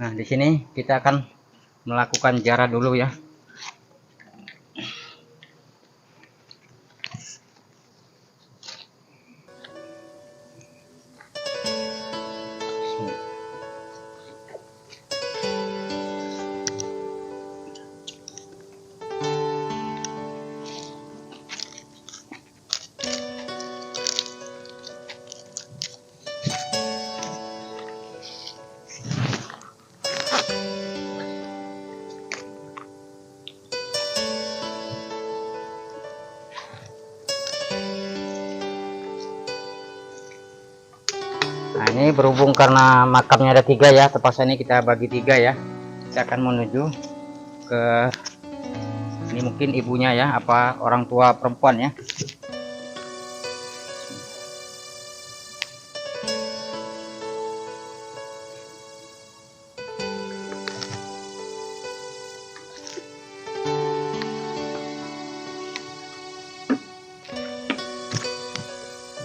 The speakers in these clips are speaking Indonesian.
Nah, di sini kita akan melakukan ziarah dulu ya. Nah, ini berhubung karena makamnya ada 3 ya, terpaksa ini kita bagi 3 ya. Kita akan menuju ke ini, mungkin ibunya ya, apa orang tua perempuan ya.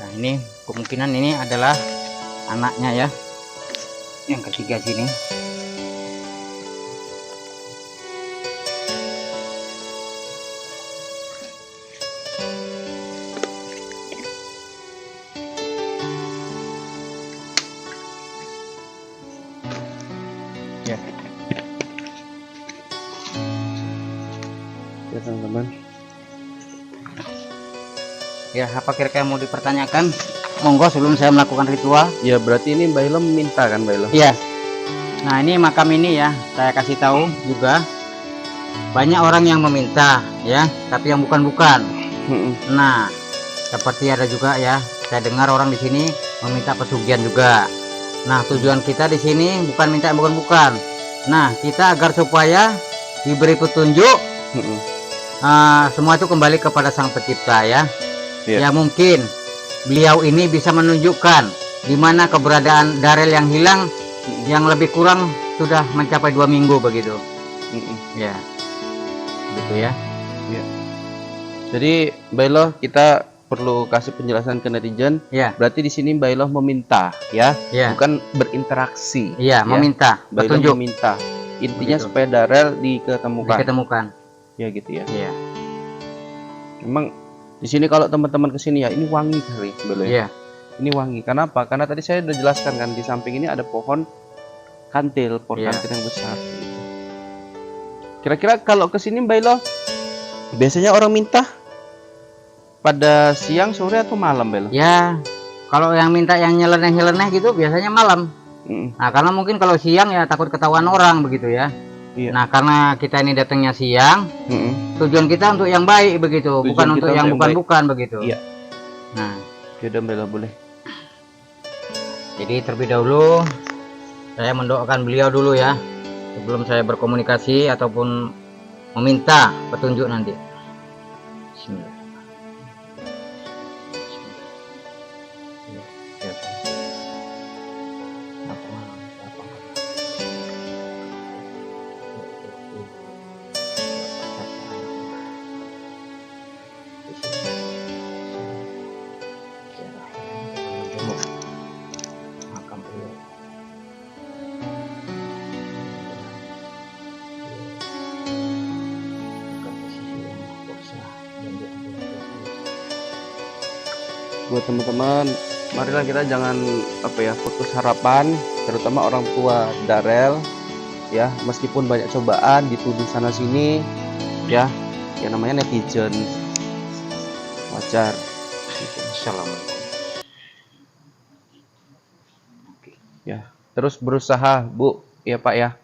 Nah, ini kemungkinan ini adalah anaknya ya, yang ketiga sini. Ya, Ya teman-teman. ya, apa kira-kira mau dipertanyakan? Monggo sebelum saya melakukan ritual. Ya berarti ini Mbak Ilo meminta kan Mbak Ilo? Iya. Nah, ini makam ini ya, saya kasih tahu juga banyak orang yang meminta ya, tapi yang bukan-bukan. Nah, seperti ada juga ya, saya dengar orang di sini meminta pesugihan juga. Nah, tujuan kita di sini bukan minta yang bukan-bukan. Nah, kita agar supaya diberi petunjuk, semua itu kembali kepada Sang Pencipta ya. Ya, mungkin beliau ini bisa menunjukkan di mana keberadaan Darel yang hilang, yang lebih kurang sudah mencapai 2 minggu begitu. Ya, gitu ya. Ya. Jadi Mbak Ilo, kita perlu kasih penjelasan ke netizen. Ya. Berarti di sini Mbak Ilo meminta ya, Ya. bukan berinteraksi. Iya, ya. meminta Mbak Ilo petunjuk. meminta. Intinya Begitu. supaya Darel diketemukan. Diketemukan. Ya gitu ya. Iya. Memang di sini kalau teman-teman kesini ya, ini wangi kali Mbak Ilo ya. Iya. Ini wangi. Kenapa? Karena tadi saya udah jelaskan kan, di samping ini ada pohon kantil, pohon Iya. kantil yang besar. Kira-kira kalau kesini Mbak Ilo, biasanya orang minta pada siang, sore atau malam Mbak Ilo? Ya, kalau yang minta yang nyeleneh-nyeleneh gitu biasanya malam. Nah, karena mungkin kalau siang ya takut ketahuan orang begitu ya. Iya. Nah, karena kita ini datangnya siang, tujuan kita untuk yang baik begitu, Tujuan bukan kita untuk yang untuk yang bukan-bukan begitu. Iya. Nah, Yaudah Mbak Ilo, boleh. jadi terlebih dahulu saya mendoakan beliau dulu ya, sebelum saya berkomunikasi ataupun meminta petunjuk nanti. Bismillah. Buat teman-teman, marilah kita jangan putus harapan, terutama orang tua Darel ya, meskipun banyak cobaan dituduh sana sini ya, yang namanya netizen, wajar. Assalamualaikum. Ya, terus berusaha Bu ya Pak ya,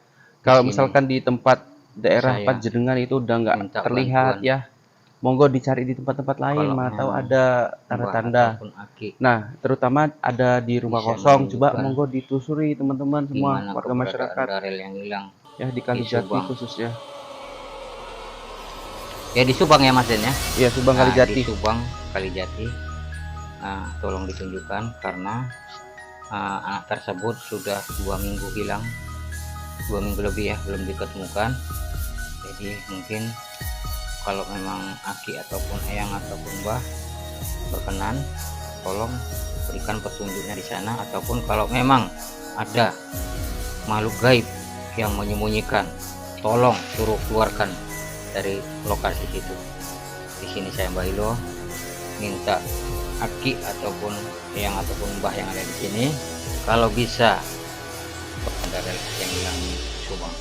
kalau misalkan di tempat daerah Panjenengan itu udah nggak terlihat bantuan. ya, monggo dicari di tempat-tempat lain, atau ada tanda-tanda. Nah, terutama ada di rumah kosong, coba monggo ditelusuri teman-teman semua, warga masyarakat Darel yang hilang ya, di Kalijati khususnya. Ya, di Subang ya Mas Den ya. Iya, Subang Kalijati. Di Subang Kalijati. Nah, tolong ditunjukkan karena anak tersebut sudah 2 minggu hilang, 2 minggu lebih ya, belum diketemukan. Jadi mungkin kalau memang Aki ataupun Eyang ataupun Mbah berkenan, tolong berikan petunjuknya di sana, ataupun kalau memang ada makhluk gaib yang menyembunyikan, tolong suruh keluarkan dari lokasi itu. Di sini saya Mbah Ilo minta Aki ataupun Eyang ataupun Mbah yang ada di sini, kalau bisa Darel yang hilang Subang.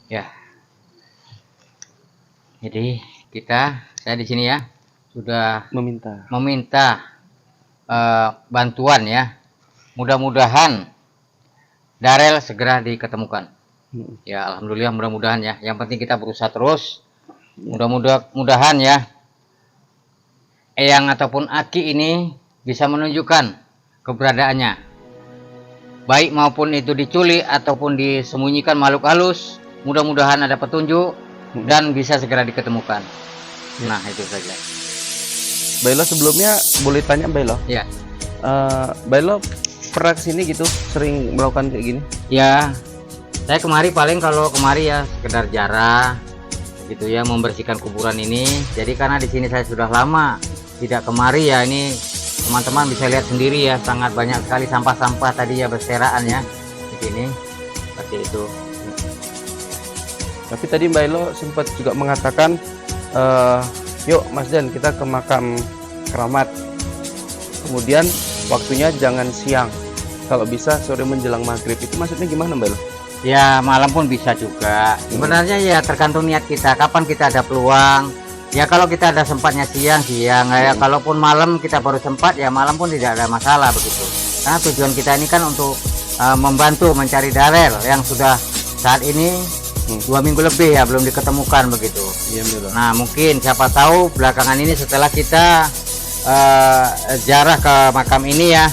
Ya, jadi saya di sini ya sudah meminta bantuan ya. Mudah-mudahan Darel segera diketemukan. Ya, alhamdulillah, mudah-mudahan ya. Yang penting kita berusaha terus. Mudah-mudahan ya Eyang ataupun Aki ini bisa menunjukkan keberadaannya. Baik maupun itu diculik ataupun disembunyikan makhluk halus, mudah-mudahan ada petunjuk dan bisa segera diketemukan. Nah, itu saja. Mbah Ilo, sebelumnya boleh tanya Mbah Ilo? Ya. Mbah Ilo pernah kesini gitu, sering melakukan kayak gini? Ya, saya kalau kemari ya sekedar jarah gitu ya, membersihkan kuburan ini. Jadi karena di sini saya sudah lama tidak kemari ya, ini teman-teman bisa lihat sendiri ya, sangat banyak sekali sampah-sampah tadi ya, berseraan ya di sini seperti itu. Tapi tadi Mbah Ilo sempat juga mengatakan, yuk Mas Dan, kita ke makam keramat. Kemudian waktunya jangan siang, kalau bisa sore menjelang maghrib. Itu maksudnya gimana Mbah Ilo? Ya, malam pun bisa juga. Sebenarnya ya tergantung niat kita, kapan kita ada peluang. Ya kalau kita ada sempatnya siang ya, kalaupun malam kita baru sempat ya malam pun tidak ada masalah begitu. Karena tujuan kita ini kan untuk membantu mencari Darel yang sudah saat ini 2 minggu lebih ya belum diketemukan begitu. Iya, nah mungkin siapa tahu belakangan ini setelah kita ziarah ke makam ini ya,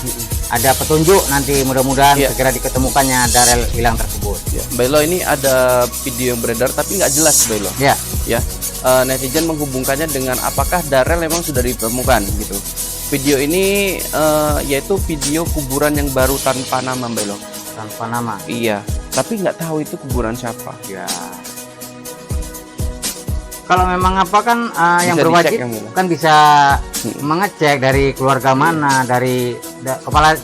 ada petunjuk nanti, mudah-mudahan segera diketemukannya Darel hilang tersebut. Mbah Ilo, ini ada video yang beredar tapi nggak jelas Mbah Ilo. Ya. Netizen menghubungkannya dengan apakah Darel memang sudah ditemukan gitu. Video ini yaitu video kuburan yang baru tanpa nama Mbah Ilo. Tanpa nama. Iya. Tapi nggak tahu itu kuburan siapa. Ya. Kalau memang apa kan yang berwajib kan bisa mengecek dari keluarga mana, dari kepala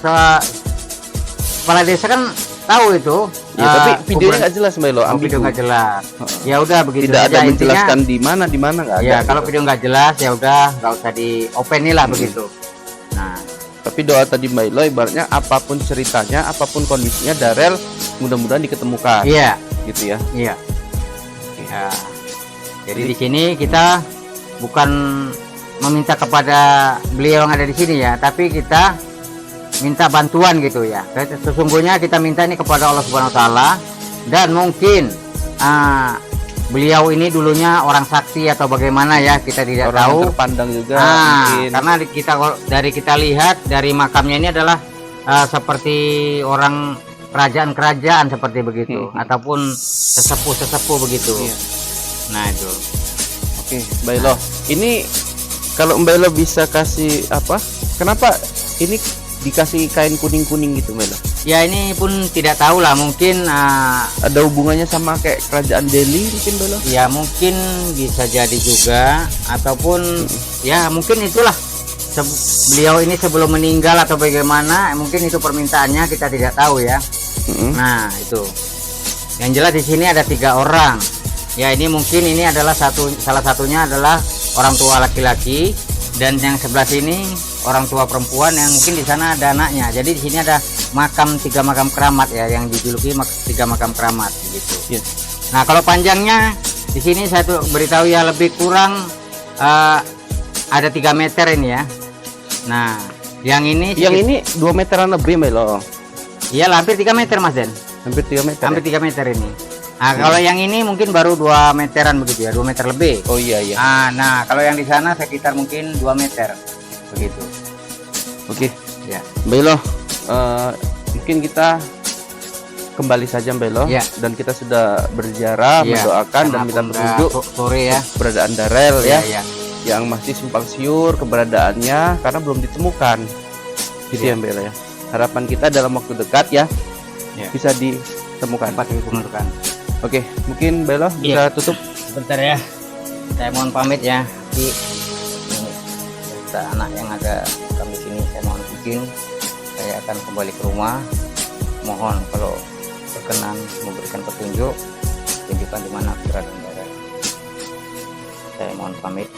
desa kan tahu itu. Ya, tapi videonya nggak jelas Mbah Ilo. Video nggak jelas. Ya udah begitu. Tidak ada menjelaskan di mana nggak ada. Ya kalau video nggak jelas ya udah nggak usah di open lah begitu. Nah, tapi doa tadi Mbah Ilo ibaratnya apapun ceritanya, apapun kondisinya, Darel mudah-mudahan diketemukan. Iya. Gitu ya. Iya. Ya. Jadi di sini kita bukan meminta kepada beliau yang ada di sini ya, tapi kita minta bantuan gitu ya. Sesungguhnya kita minta ini kepada Allah Subhanahu Wa Taala, dan mungkin beliau ini dulunya orang sakti atau bagaimana ya, kita tidak orang tahu. Terpandang juga. Karena kita lihat dari makamnya ini adalah seperti orang kerajaan-kerajaan seperti begitu, ataupun sesepuh-sesepuh begitu. Nah itu. Oke, Mbah Ilo. Ini kalau Mbah Ilo bisa kasih apa? Kenapa ini dikasih kain kuning-kuning gitu Mbah Ilo? Ya ini pun tidak tahu lah, mungkin ada hubungannya sama kayak kerajaan Delhi mungkin Mbah Ilo? Ya mungkin bisa jadi juga, ataupun ya mungkin itulah beliau ini sebelum meninggal atau bagaimana, mungkin itu permintaannya, kita tidak tahu ya. Nah itu. Yang jelas di sini ada 3 orang. Ya ini mungkin ini adalah salah satunya adalah orang tua laki-laki, dan yang sebelah sini orang tua perempuan, yang mungkin di sana ada anaknya. Jadi di sini ada 3 makam keramat ya, yang dijuluki 3 makam keramat gitu. Nah kalau panjangnya di sini saya tuh beritahu ya, lebih kurang ada 3 meter ini ya. Nah yang ini 2 meteran lebih Mbah Ilo. Iya, hampir 3 meter Mas Den. Hampir 3 meter. Hampir 3 meter ini. Nah, kalau yang ini mungkin baru 2 meteran begitu ya, 2 meter lebih. Oh iya. Nah, kalau yang di sana sekitar mungkin 2 meter begitu. Oke. Ya. Mbah Ilo, mungkin kita kembali saja Mbah Ilo. Dan kita sudah berziarah, mendoakan dan minta petunjuk sore ya keberadaan Darel ya. Yang yang masih simpang siur keberadaannya karena belum ditemukan. Gitu ya Mbak Ella ya. Harapan kita dalam waktu dekat ya, bisa ditemukan. Ditemukan. Oke, mungkin Mbak Ella bisa tutup sebentar ya. Saya mohon pamit ya. beserta anak yang ada kami sini. Saya mohon izin, saya akan kembali ke rumah. Mohon kalau berkenan memberikan petunjuk, tunjukkan di mana keberadaan Dara. Saya mohon pamit.